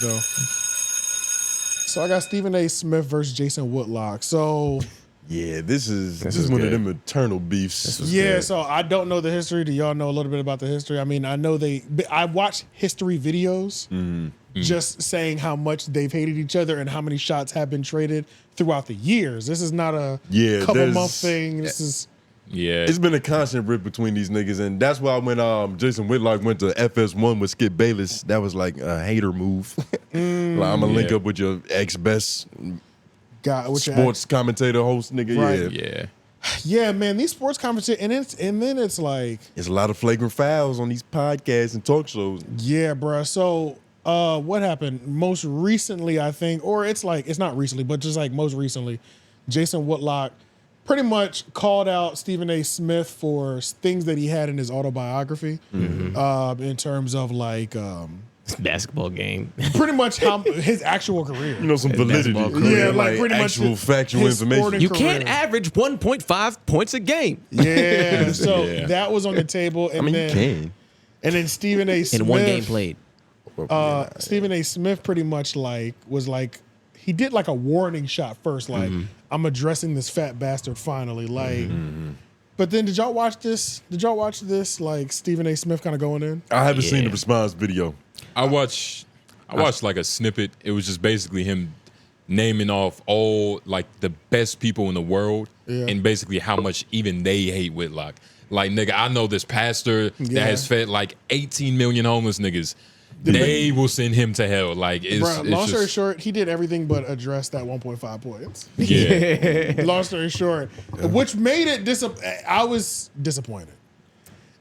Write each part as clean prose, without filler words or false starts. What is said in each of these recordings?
Though. So I got Stephen A. Smith versus Jason Whitlock. So yeah, this is one of them eternal beefs. Yeah, so I don't know the history. Do y'all know a little bit about the history? I mean, I know I watched history videos just saying how much they've hated each other and how many shots have been traded throughout the years. This is not a couple month thing. This is it's been a constant rip between these niggas, and that's why when Jason Whitlock went to FS1 with Skip Bayless, that was like a hater move. Like, I'm gonna link up with your ex-best sports commentator host nigga. Right. Yeah, man, these sports commentators, and then it's like there's a lot of flagrant fouls on these podcasts and talk shows. Yeah, bro. So what happened most recently, I think, or it's not recently, but just like most recently, Jason Whitlock pretty much called out Stephen A. Smith for things that he had in his autobiography, in terms of like basketball game, pretty much how his actual career. You know, some validity. Yeah, like pretty actual much factual information. You can't average 1.5 points a game. Yeah, so that was on the table, and you can. And then Stephen A. Smith in one game played. Stephen A. Smith pretty much he did like a warning shot first, like I'm addressing this fat bastard finally, like. But then did y'all watch this? Like Stephen A. Smith kind of going in? I haven't seen the response video. I watched like a snippet. It was just basically him naming off all like the best people in the world and basically how much even they hate Whitlock. Like, nigga, I know this pastor that has fed like 18 million homeless niggas. They will send him to hell. Like, long story short, he did everything but address that 1.5 points. Yeah. Long story short, which made it I was disappointed.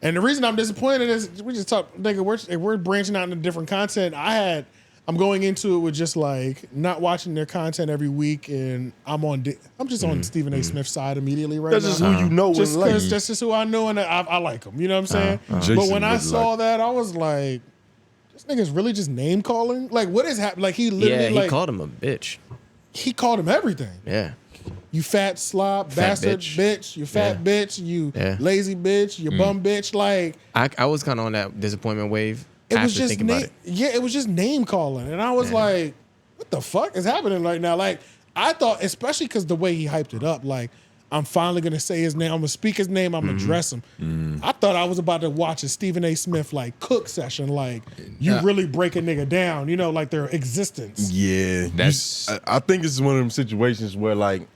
And the reason I'm disappointed is we just talked, nigga, we're branching out into different content. I'm going into it with just like not watching their content every week, and I'm just on Stephen A. Smith's side immediately right now. That's just who you know. Just because that's just who I know, and I like him. You know what I'm saying? But when I saw that, I was like, this nigga's really just name calling? Like, what is happening? Like, he literally he called him a bitch. He called him everything. Yeah. You fat slob, bastard bitch. You fat bitch. You lazy bitch. You bum bitch. Like, I was kind of on that disappointment wave. It was just it was just name calling, and I was like, "What the fuck is happening right now?" Like, I thought, especially because the way he hyped it up, like, I'm finally gonna say his name. I'm gonna speak his name. I'm gonna address him. I thought I was about to watch a Stephen A. Smith like cook session, like you really break a nigga down, you know, like their existence. Yeah, I think this is one of them situations where like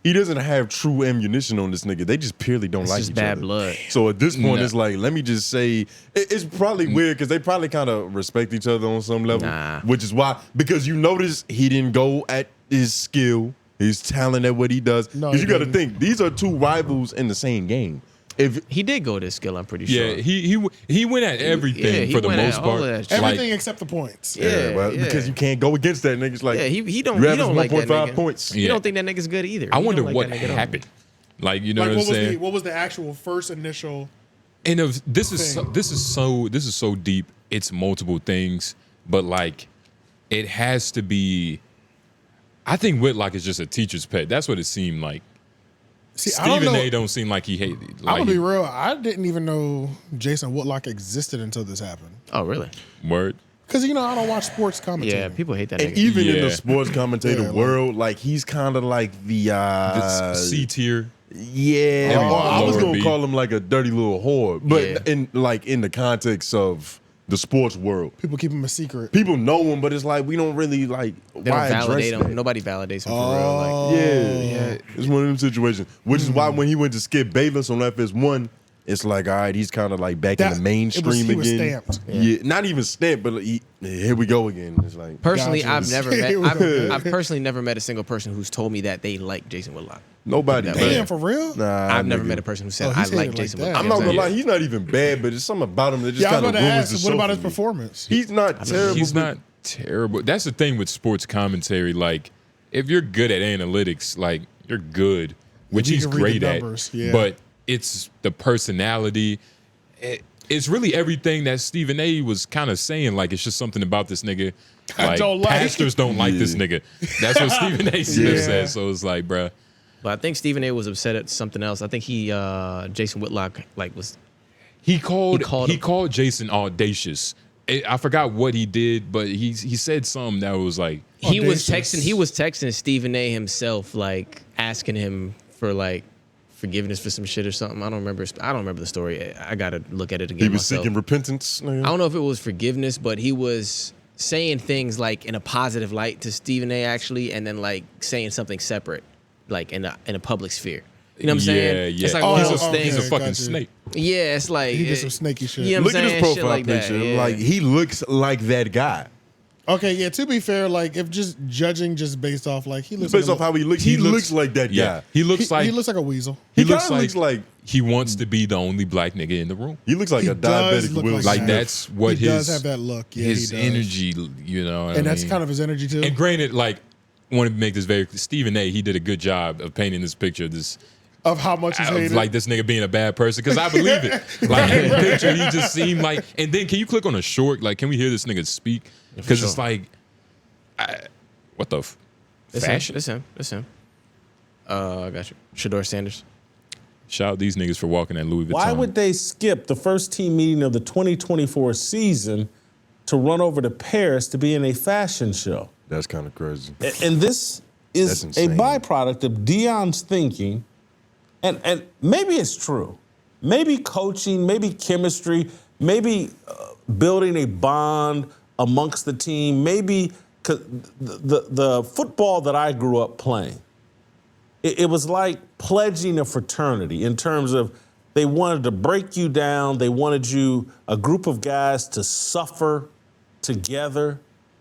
he doesn't have true ammunition on this nigga. They just purely don't like each other. Bad blood. So at this point, it's like, let me just say, it's probably weird because they probably kind of respect each other on some level, which is why, because you notice he didn't go at his skill, his talent at what he does. Because you got to think, these are two rivals in the same game. If he did go to skill, I'm pretty sure. Yeah, he went at everything for the most part. Everything except the points. Because you can't go against that nigga. It's like, he don't like that nigga. points. You don't think that nigga's good either. I wonder what happened. Like, you know what I'm saying? What was the actual first initial? And this is so deep. It's multiple things, but like, it has to be. I think Whitlock is just a teacher's pet. That's what it seemed like. See, Stephen A. don't seem like he hated. Like, I'm gonna be real. I didn't even know Jason Whitlock existed until this happened. Oh, really? Word. Because, you know, I don't watch sports commentary. Yeah, people hate that and nigga. even in the sports commentator world, like, he's kind of like the C tier. Yeah, I was gonna call him like a dirty little whore, but in the context of the sports world, people keep him a secret. People know him, but it's like we don't really like. They don't validate him. Nobody validates him for real. Like, yeah, it's one of them situations. Which is why when he went to Skip Bayless on FS1, it's like, all right, he's kind of like back in the mainstream again. He was stamped. Yeah, not even stamped, but here we go again. It's like, personally, I've personally never met a single person who's told me that they like Jason Whitlock. Nobody. Damn, for real? Nah, I've never met a person who said I like Jason Whitlock. I'm not gonna lie, he's not even bad, but there's something about him that just kind of ruins the show. What about his performance? He's not terrible. He's not terrible. That's the thing with sports commentary. Like, if you're good at analytics, like, you're good, which he's great at. But it's the personality. It's really everything that Stephen A. was kind of saying. Like, it's just something about this nigga. Like, pastors don't like this nigga. That's what Stephen A. Smith said. So it's like, bruh. But I think Stephen A. was upset at something else. I think Jason Whitlock, like, was. He called Jason audacious I forgot what he did, but he said something that was like he was texting Stephen A. himself, like asking him for like forgiveness for some shit or something. I don't remember the story. I gotta look at it again. He was seeking repentance. I don't know if it was forgiveness, but he was saying things like in a positive light to Stephen A. actually, and then like saying something separate, like in a public sphere. You know what I'm saying? Yeah. It's like one of those things. He's a fucking snake. Yeah, it's like he did some snaky shit. You know what I'm Look saying? at his Shit profile like picture. that, yeah. Like he looks like that guy. Okay, yeah. To be fair, like if just judging just based off like he looks Based off how he looks, he looks like that Yeah, guy. he looks like a weasel. He looks looks like he wants to be the only black nigga in the room. he looks like He a does diabetic look Will like Smith. Like that's what He his does have that look. Yeah, his he does. energy, you know. And that's kind of his energy too. And granted, like, want to make this very clear, Stephen A. He did a good job of painting this picture of this. Of how much he's hated. Like this nigga being a bad person, because I believe it. Like in the picture, he just seemed like. And then, can you click on a short? Like, can we hear this nigga speak? Because it's like, what the fashion? It's him. I got you. Shador Sanders. Shout out these niggas for walking at Louis Vuitton. Why would they skip the first team meeting of the 2024 season to run over to Paris to be in a fashion show? That's kind of crazy. And this is That's a insane. byproduct of Dion's thinking, and maybe it's true. Maybe coaching, maybe chemistry, maybe building a bond amongst the team, maybe 'cause the football that I grew up playing, it was like pledging a fraternity in terms of they wanted to break you down. They wanted you, a group of guys, to suffer together.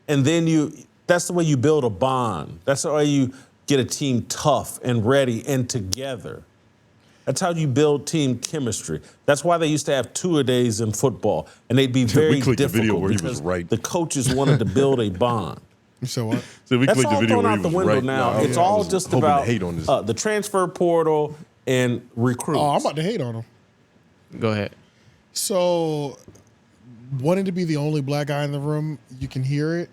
And then that's the way you build a bond. That's the way you get a team tough and ready and together. That's how you build team chemistry. That's why they used to have two-a-days in football. And they'd be very clicked the difficult video where he was because right. the coaches wanted to build a bond. So what? So we That's clicked the all video thrown where out he the was window right. now. No, It's I all was just hoping to about hate on this. the transfer portal and recruits. Oh, I'm about to hate on him. Go ahead. So, wanting to be the only black guy in the room, you can hear it,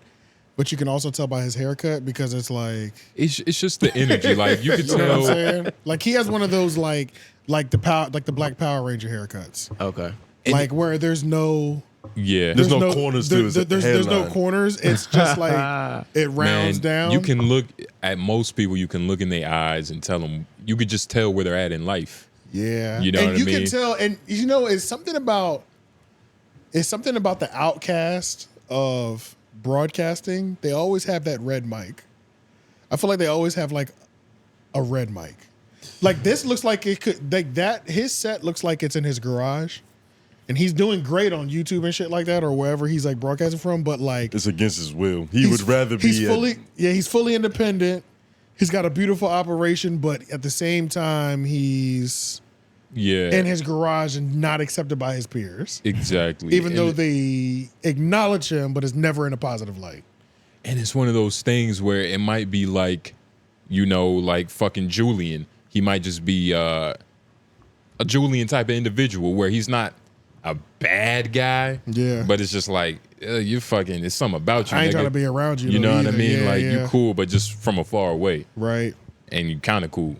but you can also tell by his haircut because it's like It's just the energy. Like you could you know what I'm tell. saying? Like he has one of those like the Black Power Ranger haircuts, Okay. like where there's no. Yeah. There's no corners to his There's no headline. corners. It's just like it rounds down. You can look at most people. You can look in their eyes and tell them. You could just tell where they're at in life. Yeah, You know and what I you mean? can tell, and you know, it's something about the outcast of broadcasting. They always have that red mic. I feel like they always have like a red mic. Like this looks like it could like that. His set looks like it's in his garage, and he's doing great on YouTube and shit like that, or wherever he's like broadcasting from. But like It's against his will. He would rather be. He's fully independent. He's got a beautiful operation, but at the same time, he's in his garage and not accepted by his peers. Exactly. Even though they acknowledge him, but it's never in a positive light. And it's one of those things where it might be like, you know, like fucking Julian. He might just be a Julian type of individual where he's not a bad guy. Yeah. But it's just like, you fucking, it's something about you. I ain't nigga. trying to be around you. You know what I either. mean? Yeah, Like yeah. you cool, but just from afar away. Right. And you kind of cool.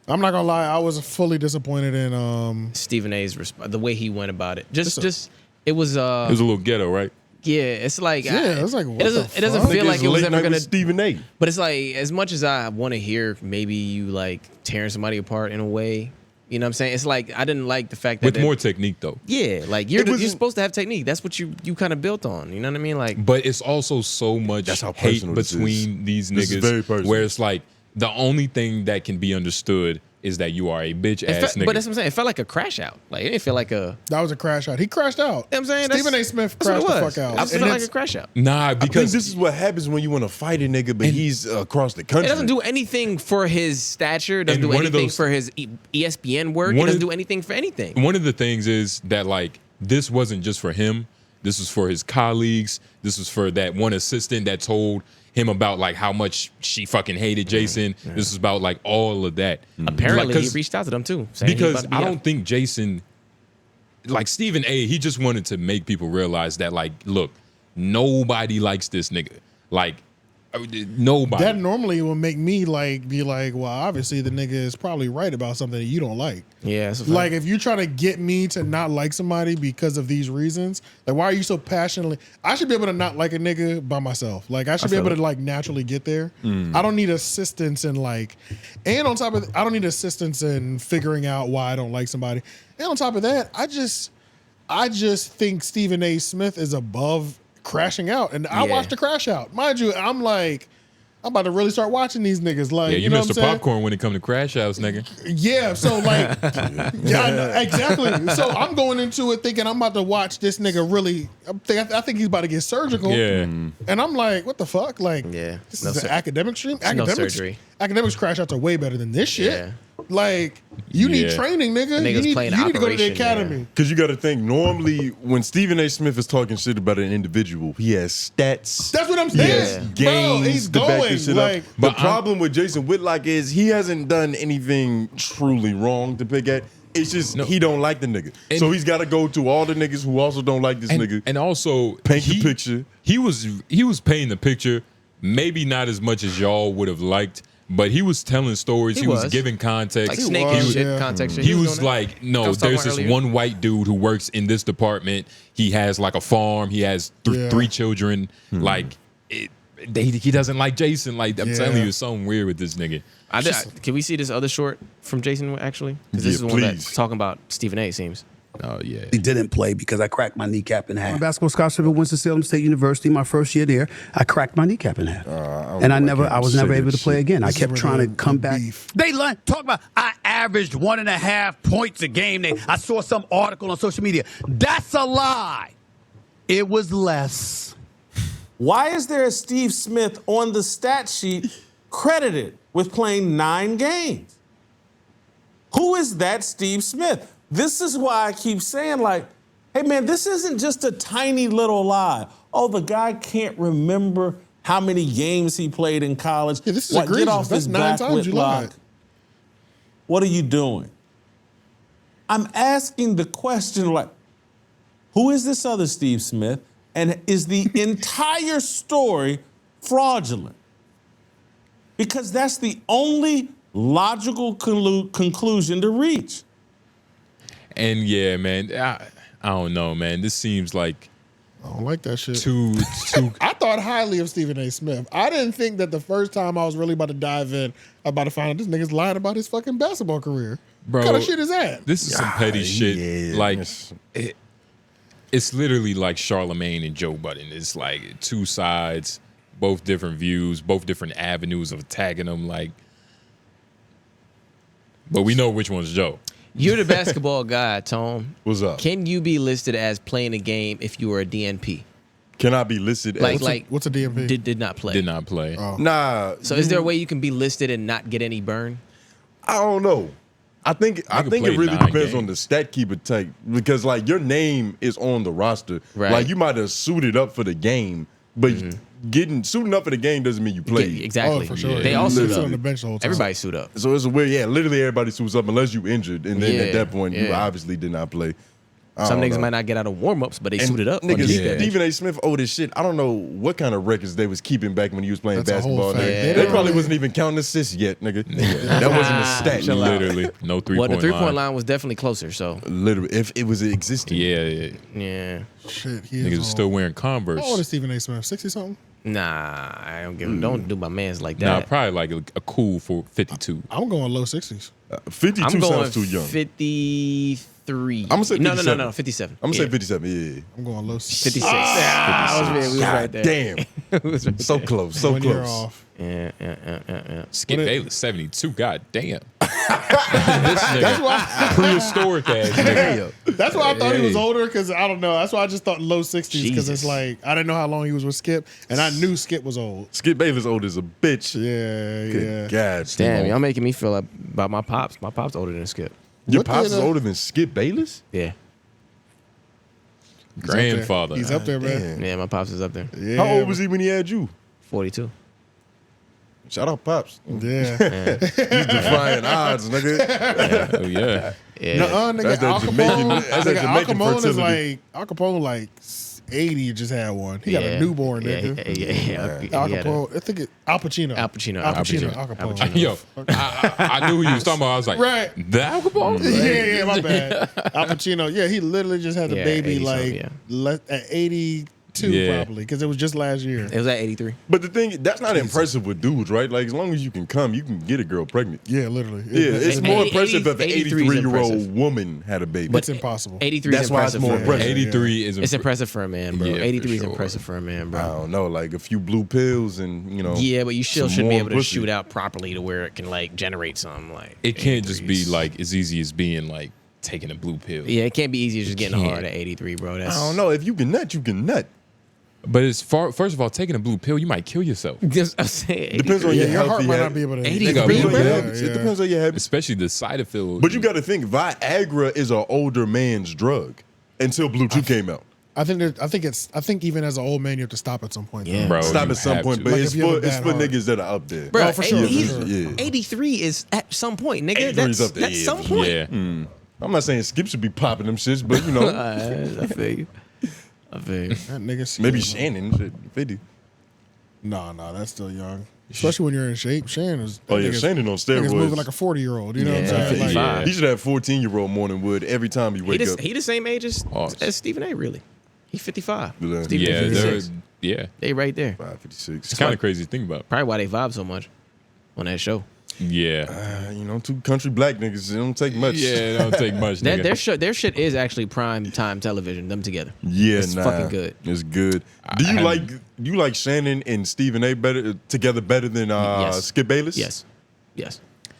I'm not gonna lie. I was fully disappointed in Stephen A's the way he went about it. It was It was a little ghetto, right? yeah, it's like it's like what it doesn't the fuck? feel like it was late ever night gonna with Stephen A. but it's like as much as I want to hear maybe you like tearing somebody apart in a way, you know what I'm saying? It's like I didn't like the fact that With more technique though. yeah, like you're supposed to have technique. That's what you kind of built on. You know what I mean? Like But it's also so much That's how hate personal this between these This is niggas very personal. where it's like the only thing that can be understood is that you are a bitch ass nigga. but that's what I'm saying. It felt like a crash out. Like it didn't feel like a. that was a crash out. He crashed out. You know what I'm saying Stephen A. Smith that's what crashed it the was. fuck out. I felt And like it's- a crash out. Nah, I think because this is what happens when you want to fight a nigga, but he's across the country. It doesn't do anything for his stature. It doesn't And do one of anything those- for his ESPN work. It One of- doesn't do anything for anything. one of the things is that like this wasn't just for him. This was for his colleagues. This was for that one assistant that told him about like how much she fucking hated Jason. This is about like all of that. Apparently, Like, he reached out to them too. saying he because about to be I out. don't think Jason, like Stephen A., he just wanted to make people realize that like, look, nobody likes this nigga. Like Nobody. That normally will make me be like, well, obviously the nigga is probably right about something that you don't like. Yeah, that's a fact. Like if you're trying to get me to not like somebody because of these reasons, like why are you so passionately? I should be able to not like a nigga by myself. Like I should be able to like naturally get there. I don't need assistance in and on top of I don't need assistance in figuring out why I don't like somebody. And on top of that, I just think Stephen A. Smith is above crashing out, and I watched the crash out. Mind you, I'm about to really start watching these niggas. Like, you missed the popcorn when it come to crash outs, nigga. Yeah, so exactly. So I'm going into it thinking I'm about to watch this nigga really. I think he's about to get surgical. Yeah, and I'm like, what the fuck? Like, this is an academic stream. Academics crash outs are way better than this shit. Yeah. Like, you need training, nigga. You need to go to the academy. Because you got to think, normally when Stephen A. Smith is talking shit about an individual, he has stats. That's what I'm saying. He has games Bro, he's to back going. this shit up. The problem with Jason Whitlock is he hasn't done anything truly wrong to pick at. It's just he don't like the nigga. So he's got to go to all the niggas who also don't like this nigga. And also paint the picture. He was painting the picture, maybe not as much as y'all would have liked. But he was telling stories. He was giving context. Like snake and shit, context shit. He was like, no, there's this one white dude who works in this department. He has like a farm. He has three children. Like, he doesn't like Jason. Like, I'm telling you, there's something weird with this nigga. Can we see this other short from Jason, actually? Because this is one that's talking about Stephen A., it seems. Oh, yeah. He didn't play because I cracked my kneecap in half. I'm a basketball scholarship at Winston-Salem State University. My first year there, I cracked my kneecap in half. And I was never able to play again. I kept trying to come back. They talk about I averaged 1.5 points a game. I saw some article on social media. That's a lie. It was less. Why is there a Steve Smith on the stat sheet credited with playing 9 games? Who is that Steve Smith? This is why I keep saying, like, hey, man, this isn't just a tiny little lie. Oh, the guy can't remember how many games he played in college. Yeah, this is egregious. Get off That's his 9 back, times you Whitlock. lied. What are you doing? I'm asking the question, like, who is this other Steve Smith? And is the entire story fraudulent? Because that's the only logical conclusion to reach. And yeah, man, I don't know, man. This seems like I don't like that shit. Too. I thought highly of Stephen A. Smith. I didn't think that the first time I was really about to dive in, I'm about to find out this nigga's lying about his fucking basketball career. Bro, what kind of shit is that? This is some petty shit. Like, it's literally like 𝙬𝔦𝔐𝔬𝔑 and Joe Budden. It's like two sides, both different views, both different avenues of attacking them. Like, but we know which one's Joe. You're the basketball guy, Tom. What's up? Can you be listed as playing a game if you were a DNP? Can I be listed as... What's a DNP? Did not play. Did not play. Oh. Nah. So is there a way you can be listed and not get any burn? I don't know. I think it really depends on the stat keeper type, because like your name is on the roster. Right. Like you might have suited up for the game, but suiting up for the game doesn't mean you played. Exactly. Oh, for sure. They all suit up. On the bench the whole time. Everybody suit up. So it's a weird, literally everybody suits up unless you injured, and then at that point you obviously did not play. Some niggas might not get out of warm-ups, but they suited up. Niggas, Stephen A. Smith old as shit. I don't know what kind of records they was keeping back when he was playing basketball. They probably wasn't even counting assists yet, nigga. That wasn't a stat. Literally, no 3-point line. Well, the 3-point line was definitely closer, so. Literally, if it was existing. Yeah. Shit, niggas still wearing Converse. How old is Stephen A. Smith? 60-something? Nah, I don't give. Don't do my mans like that. Nah, probably like a cool for 52. I'm going low 60s. 52 I'm going sounds too young. 53. I'm gonna say 57. No, 57. I'm gonna say 57. Yeah. I'm going low 60s. 56. We was right there. Damn. So close. So 1 year close. off. Yeah. Skip Bayless, 72. God damn. This nigga, That's why prehistoric ass nigga. That's why I thought he was older, because I don't know. That's why I just thought low 60s, because it's like I didn't know how long he was with Skip, and I knew Skip was old. Skip Bayless old as a bitch. Yeah. God. Damn, y'all making me feel like about my pops. My pops older than Skip. Your pops is older than Skip Bayless? Yeah. Grandfather. He's up there, man. Yeah, my pops is up there. Yeah. How old was he when he had you? 42. Shout out Pops. Yeah. He's defying odds, nigga. Oh, yeah. Yeah. Nuh-uh, nigga. That's that Al Jamaican- Capone, that's that nigga, Al Jamaican Capone is fertility. Al Capone like 80 just had one. He got a newborn, nigga. Yeah. Al Capone. I think Al Pacino. Al Pacino. Al Capone. Yo, I knew who you was talking about. I was like, Right. The Al Capone? Yeah, my bad. Al Pacino. Yeah, he literally just had the baby 80 like at 82 probably because it was just last year. It was at 83. But the thing, that's not impressive with dudes, right? Like, as long as you can come, you can get a girl pregnant. Yeah, literally. Yeah, it's more 80 impressive if an 83 is 83-year-old impressive. woman had a baby. But it's impossible. 83 That's is why it's impressive more for a man. impressive. 83 is It's impressive for a man, bro. Yeah, for 83 is sure. impressive for a man, I bro. don't know, like a few blue pills and, you know. Yeah, but you still some should be more able to pussy. shoot out properly to where it can like generate something like. It can't just be 83s. like as easy as being like taking a blue pill. Yeah, it can't be easy as just getting can't. hard at 83, bro. That's I don't know. If you can nut, you can nut. But it's first of all, taking a blue pill, you might kill yourself. Just, I'm saying, Depends on 83. your Your heart healthy might habit. not be able to. 80 It Depends depends on bro. your Yeah, habits. yeah. It depends on your habits. Especially the side effects. But you got to think, Viagra is an older man's drug until Blue Chew came out. I think even as an old man, you have to stop at some point. though. Yeah. Bro, Stop you at some have point, to. but Like it's if you have for a bad heart. niggas that are up there. Bro, Oh, for sure, for sure. Yeah. 83 is at some point, nigga. 83 That's, is up there, that's yeah, some for point. Yeah. I'm not saying Skip should be popping them shits, but you know, I feel you. I feel you. That nigga. maybe Shannon shit, 50. No, that's still young. Especially when you're in shape. Shannon is. Oh yeah, nigga's- Shannon on nigga's steroids. moving like a 40-year-old. You know what I'm Yeah, saying? Like, 55. He should have 14-year-old morning wood every time he wake up. He the same age Oh. as Stephen A. Really. He's 55. Yeah. Stephen Yeah, A. 56. yeah. They right there. 556. It's kind of crazy to think about. Probably why they vibe so much on that show. Yeah. You know, two country black niggas. It don't take much. Yeah, it don't take much. That, nigga. their shit is actually prime time television. Them together. Yeah, It's fucking good. It's good. Do you like Shannon and Stephen A. together better than Yes. Skip Bayless? Yes.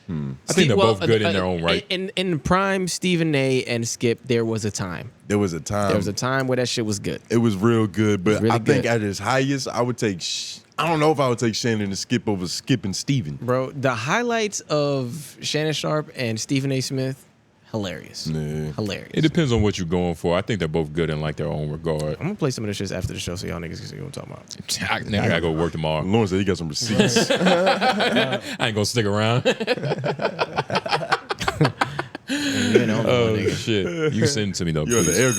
I think they're both good in their own right. In prime Stephen A. and Skip, there was a time. There was a time. There was a time where that shit was good. It was real good, but really I think good. at its highest, I would take. I don't know if I would take Shannon and Skip over Skip and Steven. Bro, the highlights of Shannon Sharp and Stephen A. Smith, hilarious. Yeah. Hilarious. It depends on what you're going for. I think they're both good in like their own regard. I'm gonna play some of this shit after the show so y'all niggas can see what I'm talking about. Now I gotta go work tomorrow. Lawrence said he got some receipts. I ain't gonna stick around. You know, Oh nigga. shit! You send it to me though, You're please. the air